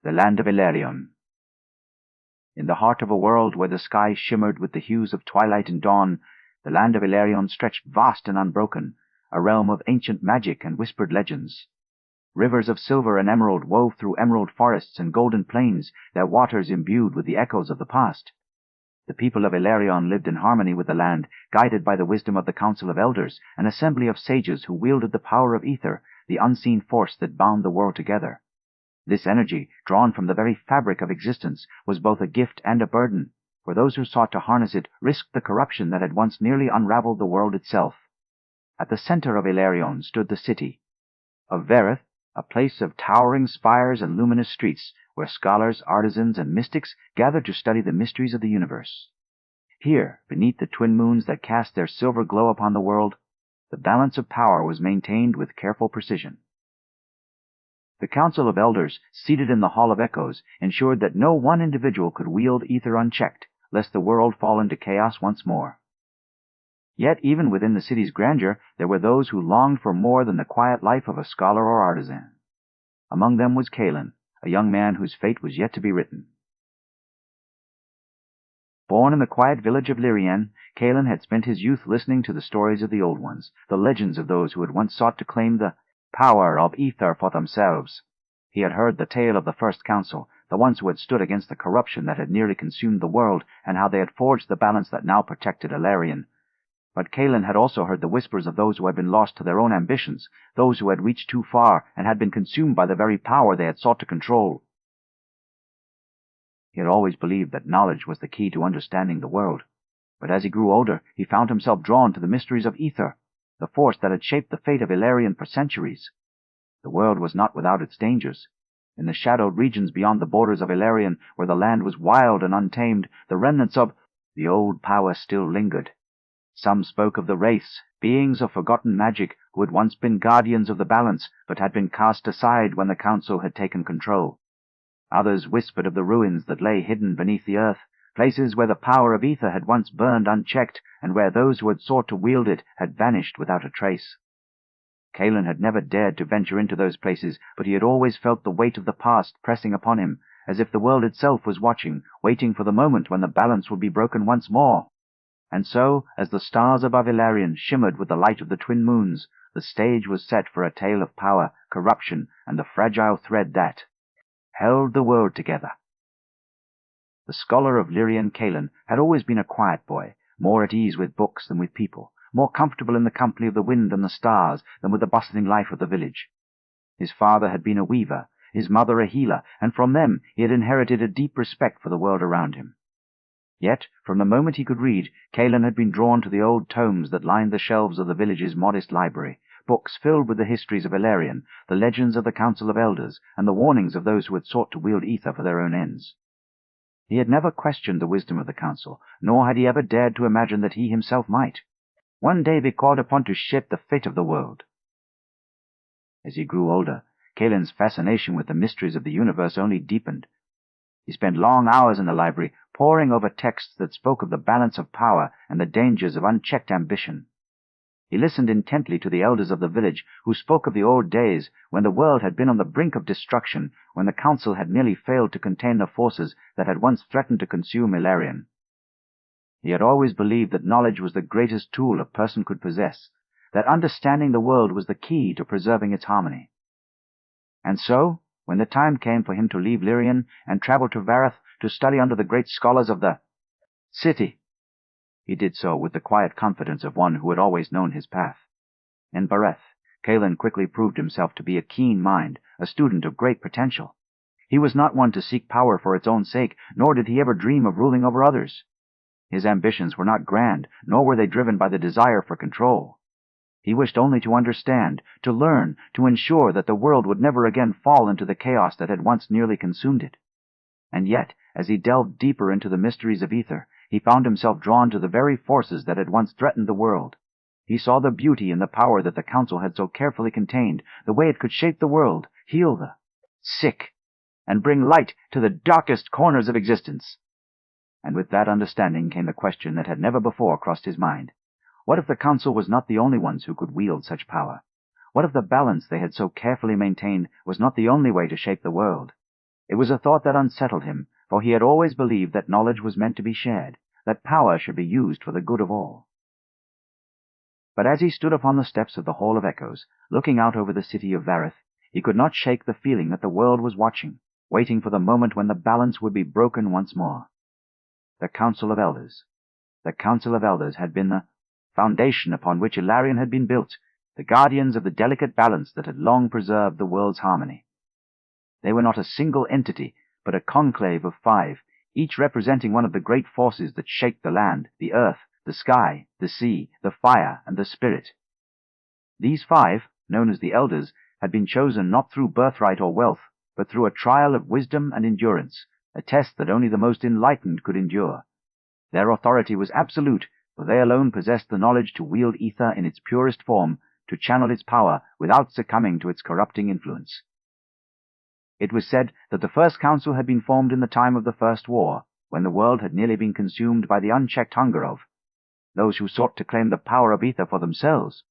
The land of Elarion. In the heart of a world where the sky shimmered with the hues of twilight and dawn, the land of Elarion stretched vast and unbroken, a realm of ancient magic and whispered legends. Rivers of silver and emerald wove through emerald forests and golden plains, their waters imbued with the echoes of the past. The people of Elarion lived in harmony with the land, guided by the wisdom of the Council of Elders, an assembly of sages who wielded the power of Aether, the unseen force that bound the world together. This energy, drawn from the very fabric of existence, was both a gift and a burden, for those who sought to harness it risked the corruption that had once nearly unraveled the world itself. At the center of Elarion stood the city of Vareth, a place of towering spires and luminous streets, where scholars, artisans, and mystics gathered to study the mysteries of the universe. Here, beneath the twin moons that cast their silver glow upon the world, the balance of power was maintained with careful precision. The Council of Elders, seated in the Hall of Echoes, ensured that no one individual could wield Aether unchecked, lest the world fall into chaos once more. Yet even within the city's grandeur, there were those who longed for more than the quiet life of a scholar or artisan. Among them was Kaelen, a young man whose fate was yet to be written. Born in the quiet village of Lirien, Kaelen had spent his youth listening to the stories of the old ones, the legends of those who had once sought to claim the power of Aether for themselves. He had heard the tale of the First Council, the ones who had stood against the corruption that had nearly consumed the world, and how they had forged the balance that now protected Elarion. But Kaelen had also heard the whispers of those who had been lost to their own ambitions, those who had reached too far and had been consumed by the very power they had sought to control. He had always believed that knowledge was the key to understanding the world, but as he grew older, he found himself drawn to the mysteries of Aether, the force that had shaped the fate of Elarion for centuries. The world was not without its dangers. In the shadowed regions beyond the borders of Elarion, where the land was wild and untamed, the remnants of the old power still lingered. Some spoke of the wraiths, beings of forgotten magic who had once been guardians of the balance, but had been cast aside when the Council had taken control. Others whispered of the ruins that lay hidden beneath the earth, places where the power of Aether had once burned unchecked, and where those who had sought to wield it had vanished without a trace. Kaelen had never dared to venture into those places, but he had always felt the weight of the past pressing upon him, as if the world itself was watching, waiting for the moment when the balance would be broken once more. And so, as the stars above Elarion shimmered with the light of the twin moons, the stage was set for a tale of power, corruption, and the fragile thread that held the world together. The scholar of Lirien, Kaelen, had always been a quiet boy, more at ease with books than with people, more comfortable in the company of the wind and the stars than with the bustling life of the village. His father had been a weaver, his mother a healer, and from them he had inherited a deep respect for the world around him. Yet, from the moment he could read, Kaelen had been drawn to the old tomes that lined the shelves of the village's modest library, books filled with the histories of Elarion, the legends of the Council of Elders, and the warnings of those who had sought to wield Aether for their own ends. He had never questioned the wisdom of the Council, nor had he ever dared to imagine that he himself might one day be called upon to shape the fate of the world. As he grew older, Kaelen's fascination with the mysteries of the universe only deepened. He spent long hours in the library, poring over texts that spoke of the balance of power and the dangers of unchecked ambition. He listened intently to the elders of the village, who spoke of the old days when the world had been on the brink of destruction, when the Council had nearly failed to contain the forces that had once threatened to consume Elarion. He had always believed that knowledge was the greatest tool a person could possess, that understanding the world was the key to preserving its harmony. And so, when the time came for him to leave Lirien and travel to Vareth to study under the great scholars of the city, he did so with the quiet confidence of one who had always known his path. In Vareth, Kaelen quickly proved himself to be a keen mind, a student of great potential. He was not one to seek power for its own sake, nor did he ever dream of ruling over others. His ambitions were not grand, nor were they driven by the desire for control. He wished only to understand, to learn, to ensure that the world would never again fall into the chaos that had once nearly consumed it. And yet, as he delved deeper into the mysteries of Aether, he found himself drawn to the very forces that had once threatened the world. He saw the beauty in the power that the Council had so carefully contained, the way it could shape the world, heal the sick, and bring light to the darkest corners of existence. And with that understanding came the question that had never before crossed his mind. What if the Council was not the only ones who could wield such power? What if the balance they had so carefully maintained was not the only way to shape the world? It was a thought that unsettled him, for he had always believed that knowledge was meant to be shared, that power should be used for the good of all. But as he stood upon the steps of the Hall of Echoes, looking out over the city of Vareth, he could not shake the feeling that the world was watching, waiting for the moment when the balance would be broken once more. The Council of Elders. The Council of Elders had been the foundation upon which Elarion had been built, the guardians of the delicate balance that had long preserved the world's harmony. They were not a single entity, but a conclave of 5, each representing one of the great forces that shaped the land, the earth, the sky, the sea, the fire, and the spirit. These 5, known as the Elders, had been chosen not through birthright or wealth, but through a trial of wisdom and endurance, a test that only the most enlightened could endure. Their authority was absolute, for they alone possessed the knowledge to wield ether in its purest form, to channel its power without succumbing to its corrupting influence. It was said that the first council had been formed in the time of the First War, when the world had nearly been consumed by the unchecked hunger of those who sought to claim the power of ether for themselves.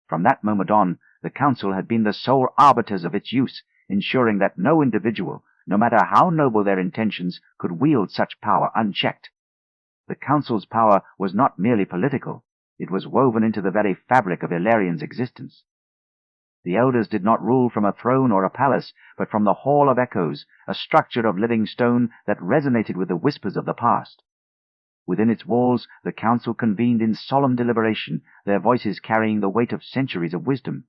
From that moment on, the council had been the sole arbiters of its use, ensuring that no individual, no matter how noble their intentions, could wield such power unchecked. The council's power was not merely political, it was woven into the very fabric of Elarion's existence. The Elders did not rule from a throne or a palace, but from the Hall of Echoes, a structure of living stone that resonated with the whispers of the past. Within its walls, the council convened in solemn deliberation, their voices carrying the weight of centuries of wisdom.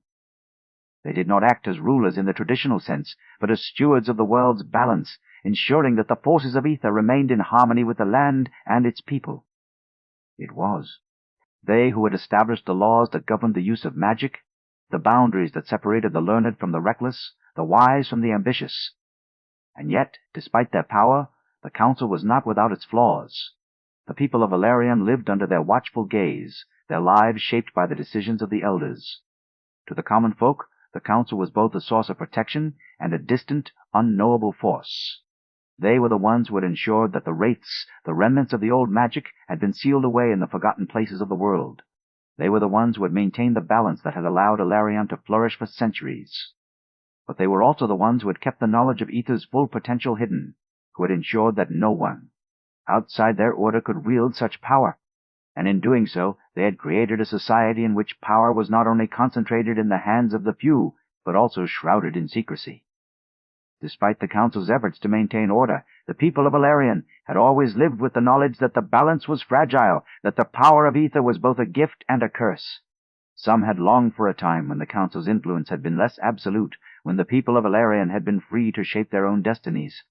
They did not act as rulers in the traditional sense, but as stewards of the world's balance, ensuring that the forces of ether remained in harmony with the land and its people. It was they who had established the laws that governed the use of magic, the boundaries that separated the learned from the reckless, the wise from the ambitious. And yet, despite their power, the council was not without its flaws. The people of Elarion lived under their watchful gaze, their lives shaped by the decisions of the Elders. To the common folk, the council was both a source of protection and a distant, unknowable force. They were the ones who had ensured that the wraiths, the remnants of the old magic, had been sealed away in the forgotten places of the world. They were the ones who had maintained the balance that had allowed Elarion to flourish for centuries. But they were also the ones who had kept the knowledge of ether's full potential hidden, who had ensured that no one outside their order could wield such power, and in doing so they had created a society in which power was not only concentrated in the hands of the few, but also shrouded in secrecy. Despite the council's efforts to maintain order, the people of Elarion had always lived with the knowledge that the balance was fragile, that the power of ether was both a gift and a curse. Some had longed for a time when the council's influence had been less absolute, when the people of Elarion had been free to shape their own destinies.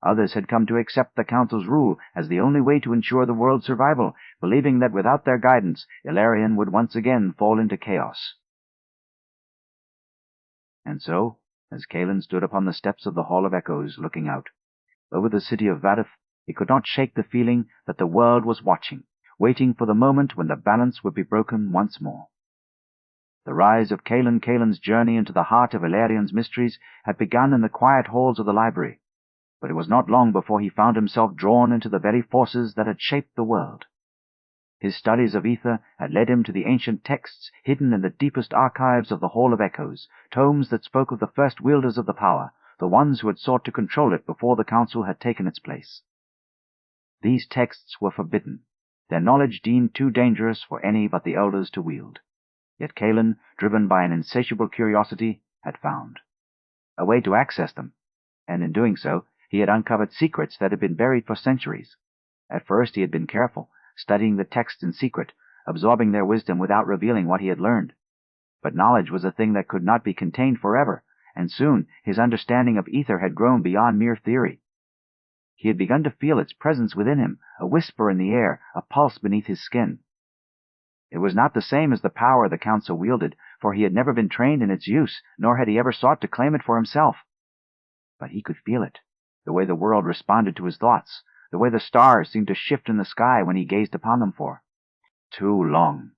Others had come to accept the council's rule as the only way to ensure the world's survival, believing that without their guidance, Elarion would once again fall into chaos. And so, as Kaelen stood upon the steps of the Hall of Echoes, looking out over the city of Vareth, he could not shake the feeling that the world was watching, waiting for the moment when the balance would be broken once more. The rise of Kaelen's journey into the heart of Elarion's mysteries had begun in the quiet halls of the library, but it was not long before he found himself drawn into the very forces that had shaped the world. His studies of ether had led him to the ancient texts hidden in the deepest archives of the Hall of Echoes, tomes that spoke of the first wielders of the power, the ones who had sought to control it before the council had taken its place. These texts were forbidden, their knowledge deemed too dangerous for any but the Elders to wield. Yet Kaelen, driven by an insatiable curiosity, had found a way to access them, and in doing so, he had uncovered secrets that had been buried for centuries. At first he had been careful, studying the texts in secret, absorbing their wisdom without revealing what he had learned. But knowledge was a thing that could not be contained forever, and soon his understanding of ether had grown beyond mere theory. He had begun to feel its presence within him, a whisper in the air, a pulse beneath his skin. It was not the same as the power the council wielded, for he had never been trained in its use, nor had he ever sought to claim it for himself. But he could feel it, the way the world responded to his thoughts, the way the stars seemed to shift in the sky when he gazed upon them for too long.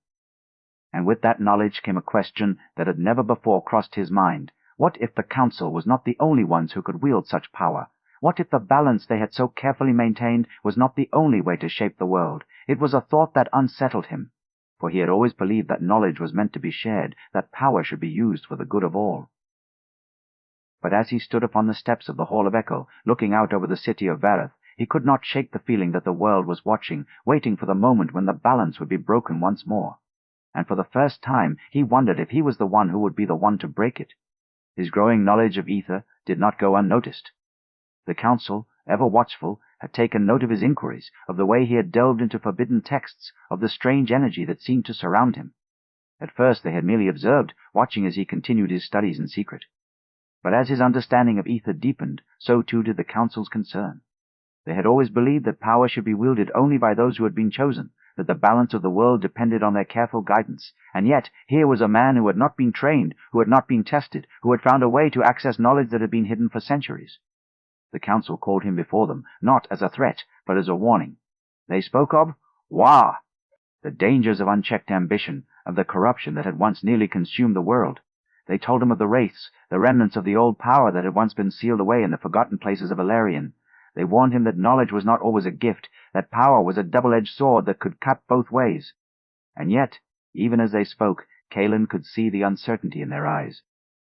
And with that knowledge came a question that had never before crossed his mind. What if the council was not the only ones who could wield such power? What if the balance they had so carefully maintained was not the only way to shape the world? It was a thought that unsettled him, for he had always believed that knowledge was meant to be shared, that power should be used for the good of all. But as he stood upon the steps of the Hall of Echo, looking out over the city of Vareth, he could not shake the feeling that the world was watching, waiting for the moment when the balance would be broken once more. And for the first time he wondered if he was the one who would be the one to break it. His growing knowledge of Aether did not go unnoticed. The council, ever watchful, had taken note of his inquiries, of the way he had delved into forbidden texts, of the strange energy that seemed to surround him. At first they had merely observed, watching as he continued his studies in secret. But as his understanding of Aether deepened, so too did the council's concern. They had always believed that power should be wielded only by those who had been chosen, that the balance of the world depended on their careful guidance, and yet here was a man who had not been trained, who had not been tested, who had found a way to access knowledge that had been hidden for centuries. The council called him before them, not as a threat, but as a warning. They spoke of Wa, the dangers of unchecked ambition, of the corruption that had once nearly consumed the world. They told him of the wraiths, the remnants of the old power that had once been sealed away in the forgotten places of Elarion. They warned him that knowledge was not always a gift, that power was a double-edged sword that could cut both ways. And yet, even as they spoke, Kaelen could see the uncertainty in their eyes.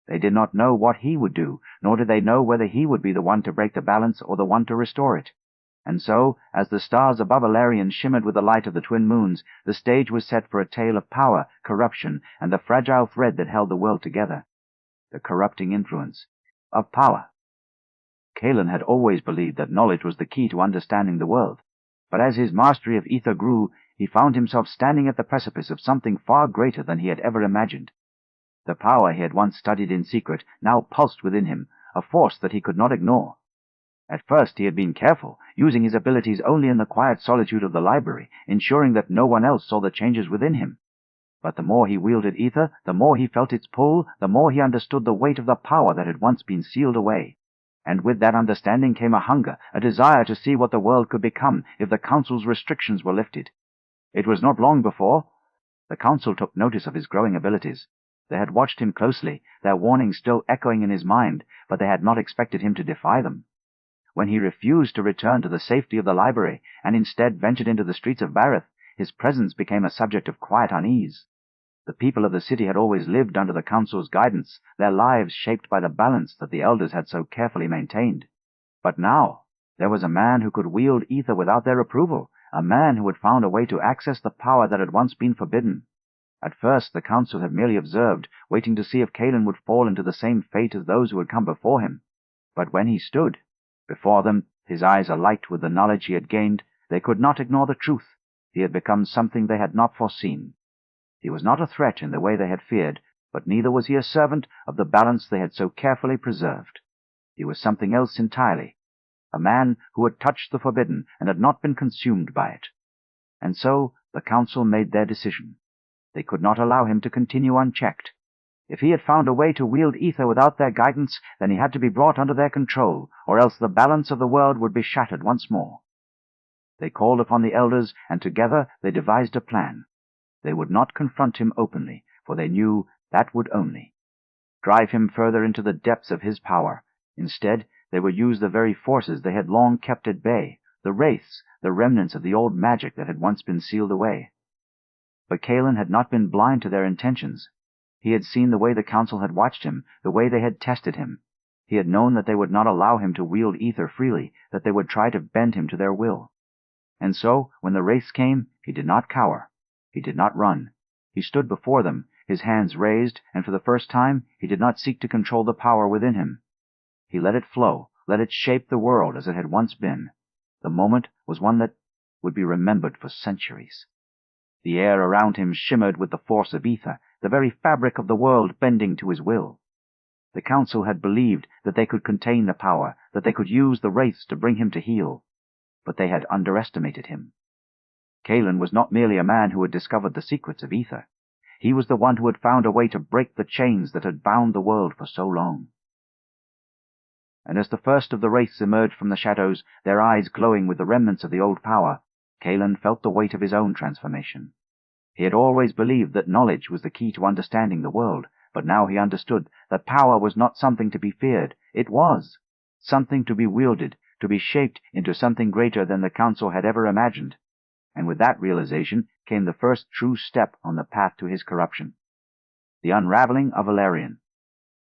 They did not know what he would do, nor did they know whether he would be the one to break the balance or the one to restore it. And so, as the stars above Elarion shimmered with the light of the twin moons, the stage was set for a tale of power, corruption, and the fragile thread that held the world together. The corrupting influence of power. Kaelen had always believed that knowledge was the key to understanding the world, but as his mastery of Aether grew, he found himself standing at the precipice of something far greater than he had ever imagined. The power he had once studied in secret now pulsed within him, a force that he could not ignore. At first he had been careful, using his abilities only in the quiet solitude of the library, ensuring that no one else saw the changes within him. But the more he wielded Aether, the more he felt its pull, the more he understood the weight of the power that had once been sealed away. And with that understanding came a hunger, a desire to see what the world could become if the council's restrictions were lifted. It was not long before the council took notice of his growing abilities. They had watched him closely, their warnings still echoing in his mind, but they had not expected him to defy them. When he refused to return to the safety of the library, and instead ventured into the streets of Vareth, his presence became a subject of quiet unease. The people of the city had always lived under the council's guidance, their lives shaped by the balance that the elders had so carefully maintained. But now there was a man who could wield Aether without their approval, a man who had found a way to access the power that had once been forbidden. At first the council had merely observed, waiting to see if Kaelen would fall into the same fate as those who had come before him. But when he stood before them, his eyes alight with the knowledge he had gained, they could not ignore the truth. He had become something they had not foreseen. He was not a threat in the way they had feared, but neither was he a servant of the balance they had so carefully preserved. He was something else entirely, a man who had touched the forbidden and had not been consumed by it. And so the council made their decision. They could not allow him to continue unchecked. If he had found a way to wield Aether without their guidance, then he had to be brought under their control, or else the balance of the world would be shattered once more. They called upon the elders, and together they devised a plan. They would not confront him openly, for they knew that would only drive him further into the depths of his power. Instead, they would use the very forces they had long kept at bay, the wraiths, the remnants of the old magic that had once been sealed away. But Kaelen had not been blind to their intentions. He had seen the way the council had watched him, the way they had tested him. He had known that they would not allow him to wield Aether freely, that they would try to bend him to their will. And so, when the wraiths came, he did not cower. He did not run. He stood before them, his hands raised, and for the first time he did not seek to control the power within him. He let it flow, let it shape the world as it had once been. The moment was one that would be remembered for centuries. The air around him shimmered with the force of Aether, the very fabric of the world bending to his will. The council had believed that they could contain the power, that they could use the wraiths to bring him to heel. But they had underestimated him. Kaelen was not merely a man who had discovered the secrets of Aether. He was the one who had found a way to break the chains that had bound the world for so long. And as the first of the wraiths emerged from the shadows, their eyes glowing with the remnants of the old power, Kaelen felt the weight of his own transformation. He had always believed that knowledge was the key to understanding the world, but now he understood that power was not something to be feared. It was something to be wielded, to be shaped into something greater than the council had ever imagined. And with that realization came the first true step on the path to his corruption. The unraveling of Elarion.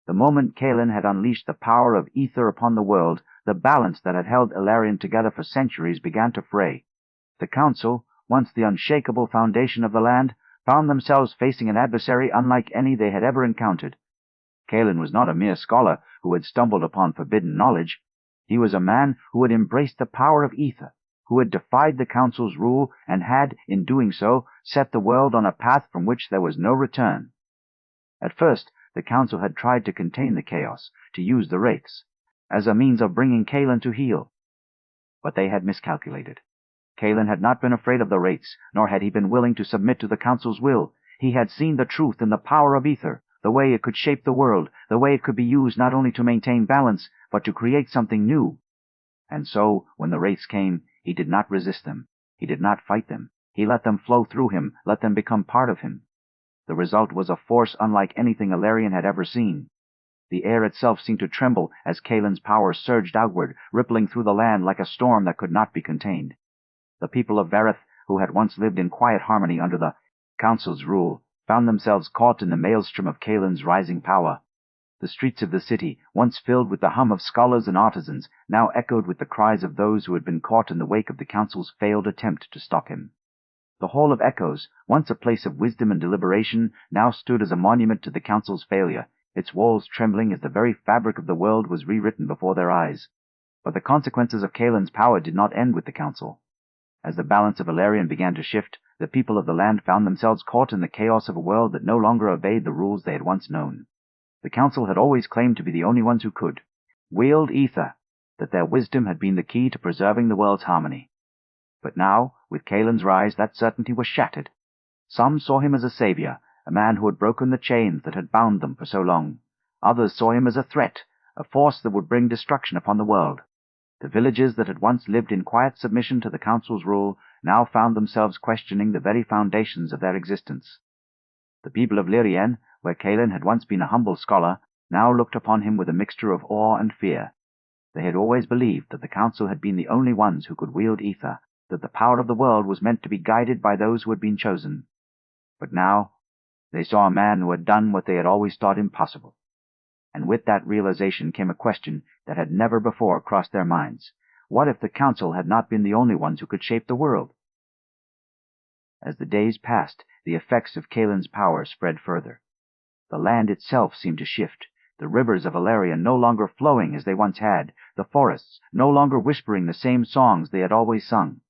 The moment Kaelen had unleashed the power of Aether upon the world, the balance that had held Elarion together for centuries began to fray. The Council, once the unshakable foundation of the land, found themselves facing an adversary unlike any they had ever encountered. Kaelen was not a mere scholar who had stumbled upon forbidden knowledge. He was a man who had embraced the power of Aether, who had defied the Council's rule and had, in doing so, set the world on a path from which there was no return. At first, the Council had tried to contain the chaos, to use the wraiths, as a means of bringing Kaelen to heel. But they had miscalculated. Kaelen had not been afraid of the wraiths, nor had he been willing to submit to the Council's will. He had seen the truth in the power of Aether, the way it could shape the world, the way it could be used not only to maintain balance, but to create something new. And so, when the wraiths came, he did not resist them. He did not fight them. He let them flow through him, let them become part of him. The result was a force unlike anything Elarion had ever seen. The air itself seemed to tremble as Kaelen's power surged outward, rippling through the land like a storm that could not be contained. The people of Vareth, who had once lived in quiet harmony under the Council's rule, found themselves caught in the maelstrom of Kaelen's rising power. The streets of the city, once filled with the hum of scholars and artisans, now echoed with the cries of those who had been caught in the wake of the Council's failed attempt to stop him. The Hall of Echoes, once a place of wisdom and deliberation, now stood as a monument to the Council's failure, its walls trembling as the very fabric of the world was rewritten before their eyes. But the consequences of Kaelen's power did not end with the Council. As the balance of Elarion began to shift, the people of the land found themselves caught in the chaos of a world that no longer obeyed the rules they had once known. The Council had always claimed to be the only ones who could wield Aether, that their wisdom had been the key to preserving the world's harmony. But now, with Kaelen's rise, that certainty was shattered. Some saw him as a savior, a man who had broken the chains that had bound them for so long. Others saw him as a threat, a force that would bring destruction upon the world. The villages that had once lived in quiet submission to the Council's rule now found themselves questioning the very foundations of their existence. The people of Lirien, where Kaelen had once been a humble scholar, now looked upon him with a mixture of awe and fear. They had always believed that the Council had been the only ones who could wield Aether, that the power of the world was meant to be guided by those who had been chosen. But now they saw a man who had done what they had always thought impossible. And with that realization came a question that had never before crossed their minds. What if the Council had not been the only ones who could shape the world? As the days passed, the effects of Kaelen's power spread further. The land itself seemed to shift, the rivers of Elarion no longer flowing as they once had, the forests no longer whispering the same songs they had always sung.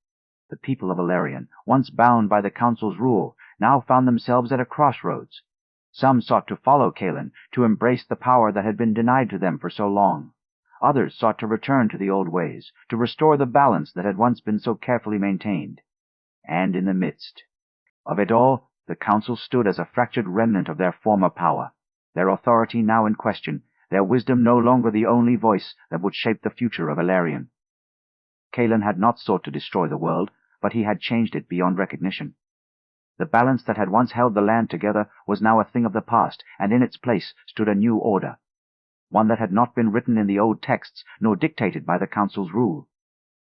The people of Elarion, once bound by the Council's rule, now found themselves at a crossroads. Some sought to follow Kaelen, to embrace the power that had been denied to them for so long. Others sought to return to the old ways, to restore the balance that had once been so carefully maintained. And in the midst of it all, the Council stood as a fractured remnant of their former power, their authority now in question, their wisdom no longer the only voice that would shape the future of Elarion. Kaelen had not sought to destroy the world, but he had changed it beyond recognition. The balance that had once held the land together was now a thing of the past, and in its place stood a new order, one that had not been written in the old texts, nor dictated by the Council's rule.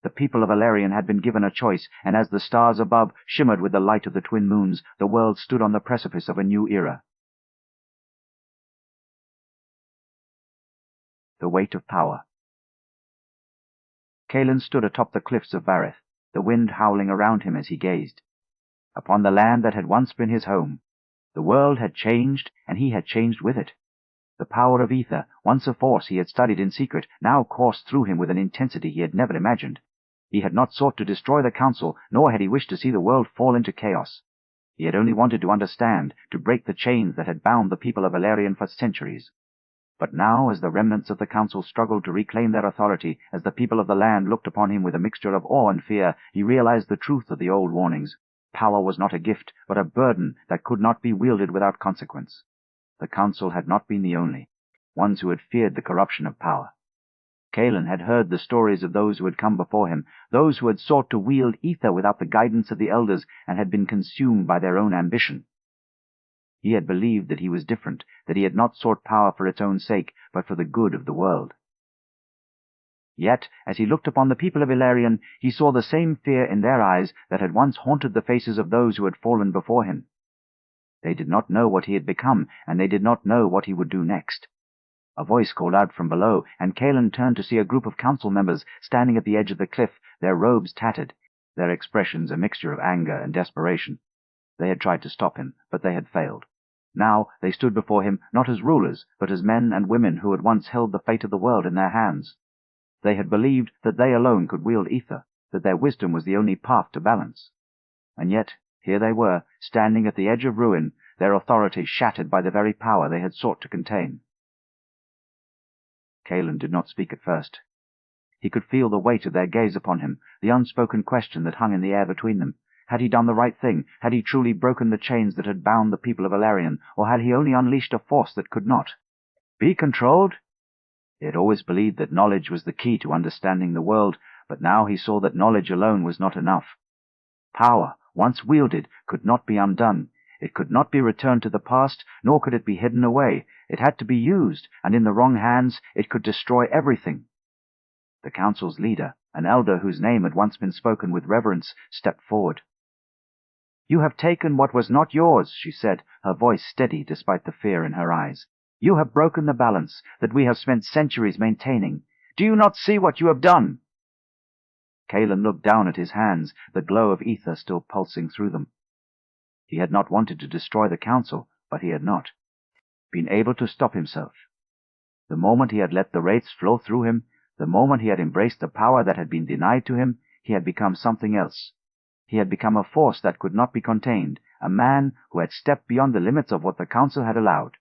The people of Elarion had been given a choice, and as the stars above shimmered with the light of the twin moons, the world stood on the precipice of a new era. The weight of power. Kaelen stood atop the cliffs of Vareth, the wind howling around him as he gazed. Upon the land that had once been his home, the world had changed, and he had changed with it. The power of Aether, once a force he had studied in secret, now coursed through him with an intensity he had never imagined. He had not sought to destroy the Council, nor had he wished to see the world fall into chaos. He had only wanted to understand, to break the chains that had bound the people of Elarion for centuries. But now, as the remnants of the Council struggled to reclaim their authority, as the people of the land looked upon him with a mixture of awe and fear, he realized the truth of the old warnings. Power was not a gift, but a burden that could not be wielded without consequence. The Council had not been the only ones who had feared the corruption of power. Kaelen had heard the stories of those who had come before him, those who had sought to wield Aether without the guidance of the elders and had been consumed by their own ambition. He had believed that he was different, that he had not sought power for its own sake, but for the good of the world. Yet, as he looked upon the people of Elarion, he saw the same fear in their eyes that had once haunted the faces of those who had fallen before him. They did not know what he had become, and they did not know what he would do next. A voice called out from below, and Kaelen turned to see a group of council members standing at the edge of the cliff, their robes tattered, their expressions a mixture of anger and desperation. They had tried to stop him, but they had failed. Now they stood before him not as rulers, but as men and women who had once held the fate of the world in their hands. They had believed that they alone could wield Aether, that their wisdom was the only path to balance. And yet, here they were, standing at the edge of ruin, their authority shattered by the very power they had sought to contain. Kaelen did not speak at first. He could feel the weight of their gaze upon him, the unspoken question that hung in the air between them. Had he done the right thing? Had he truly broken the chains that had bound the people of Elarion, or had he only unleashed a force that could not be controlled? He had always believed that knowledge was the key to understanding the world, but now he saw that knowledge alone was not enough. Power, once wielded, could not be undone. It could not be returned to the past, nor could it be hidden away. It had to be used, and in the wrong hands it could destroy everything. The council's leader, an elder whose name had once been spoken with reverence, stepped forward. "You have taken what was not yours," she said, her voice steady despite the fear in her eyes. "You have broken the balance that we have spent centuries maintaining. Do you not see what you have done?" Kaelen looked down at his hands, the glow of ether still pulsing through them. He had not wanted to destroy the council, but he had not been able to stop himself. The moment he had let the wraiths flow through him, the moment he had embraced the power that had been denied to him, he had become something else. He had become a force that could not be contained, a man who had stepped beyond the limits of what the council had allowed.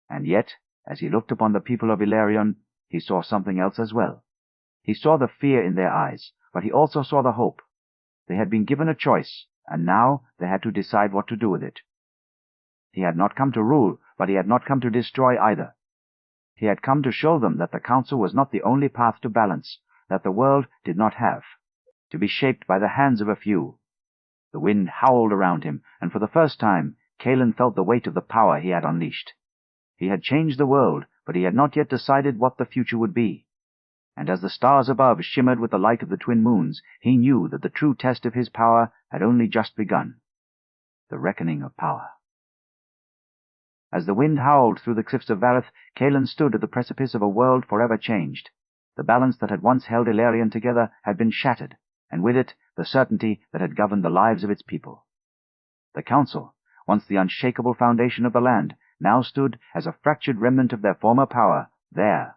And yet, as he looked upon the people of Elarion, he saw something else as well. He saw the fear in their eyes, but he also saw the hope. They had been given a choice, and now they had to decide what to do with it. He had not come to rule, but he had not come to destroy either. He had come to show them that the council was not the only path to balance, that the world did not have to be shaped by the hands of a few. The wind howled around him, and for the first time Kaelen felt the weight of the power he had unleashed. He had changed the world, but he had not yet decided what the future would be. And as the stars above shimmered with the light of the twin moons, he knew that the true test of his power had only just begun. The reckoning of power. As the wind howled through the cliffs of Vareth, Kaelen stood at the precipice of a world forever changed. The balance that had once held Elarion together had been shattered, and with it the certainty that had governed the lives of its people. The council, once the unshakable foundation of the land, now stood as a fractured remnant of their former power, there.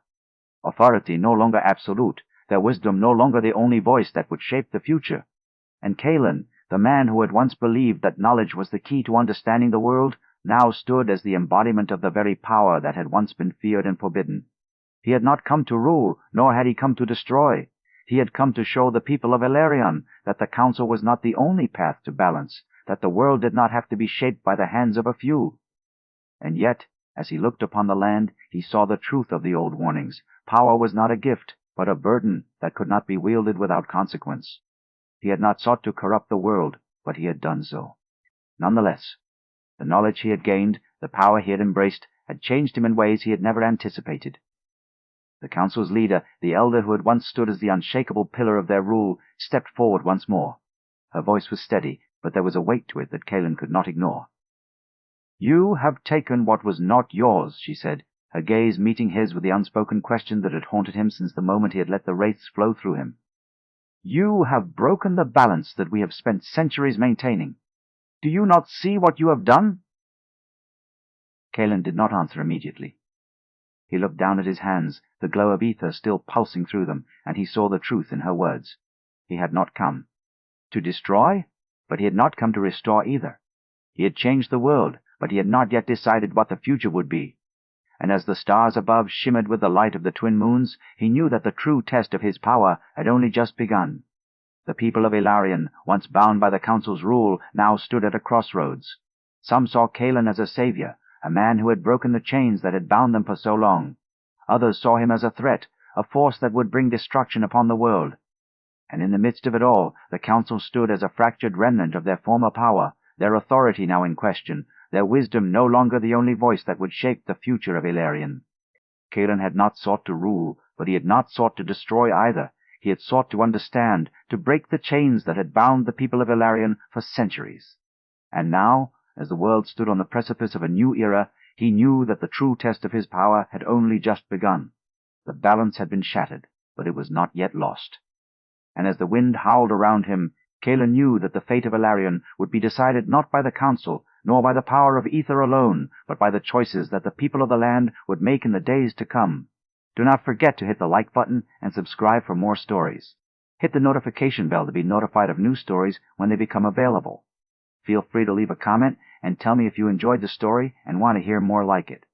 Authority no longer absolute, their wisdom no longer the only voice that would shape the future. And Kaelen, the man who had once believed that knowledge was the key to understanding the world, now stood as the embodiment of the very power that had once been feared and forbidden. He had not come to rule, nor had he come to destroy. He had come to show the people of Elarion that the council was not the only path to balance, that the world did not have to be shaped by the hands of a few. And yet, as he looked upon the land, he saw the truth of the old warnings. Power was not a gift, but a burden that could not be wielded without consequence. He had not sought to corrupt the world, but he had done so. Nonetheless, the knowledge he had gained, the power he had embraced, had changed him in ways he had never anticipated. The council's leader, the elder who had once stood as the unshakable pillar of their rule, stepped forward once more. Her voice was steady, but there was a weight to it that Kaelen could not ignore. "You have taken what was not yours," she said, her gaze meeting his with the unspoken question that had haunted him since the moment he had let the wraiths flow through him. "You have broken the balance that we have spent centuries maintaining. Do you not see what you have done?" Kaelen did not answer immediately. He looked down at his hands, the glow of ether still pulsing through them, and he saw the truth in her words. He had not come to destroy, but he had not come to restore either. He had changed the world, but he had not yet decided what the future would be. And as the stars above shimmered with the light of the twin moons, he knew that the true test of his power had only just begun. The people of Elarion, once bound by the council's rule, now stood at a crossroads. Some saw Kaelen as a savior, a man who had broken the chains that had bound them for so long. Others saw him as a threat, a force that would bring destruction upon the world. And in the midst of it all, the council stood as a fractured remnant of their former power, their authority now in question, their wisdom no longer the only voice that would shape the future of Elarion. Kaelen had not sought to rule, but he had not sought to destroy either. He had sought to understand, to break the chains that had bound the people of Elarion for centuries. And now, as the world stood on the precipice of a new era, He knew that the true test of his power had only just begun. The balance had been shattered, but it was not yet lost. And as the wind howled around him, Kaelen knew that the fate of Elarion would be decided not by the council, nor by the power of Aether alone, but by the choices that the people of the land would make in the days to come. Do not forget to hit the like button and subscribe for more stories. Hit the notification bell to be notified of new stories when they become available. Feel free to leave a comment and tell me if you enjoyed the story and want to hear more like it.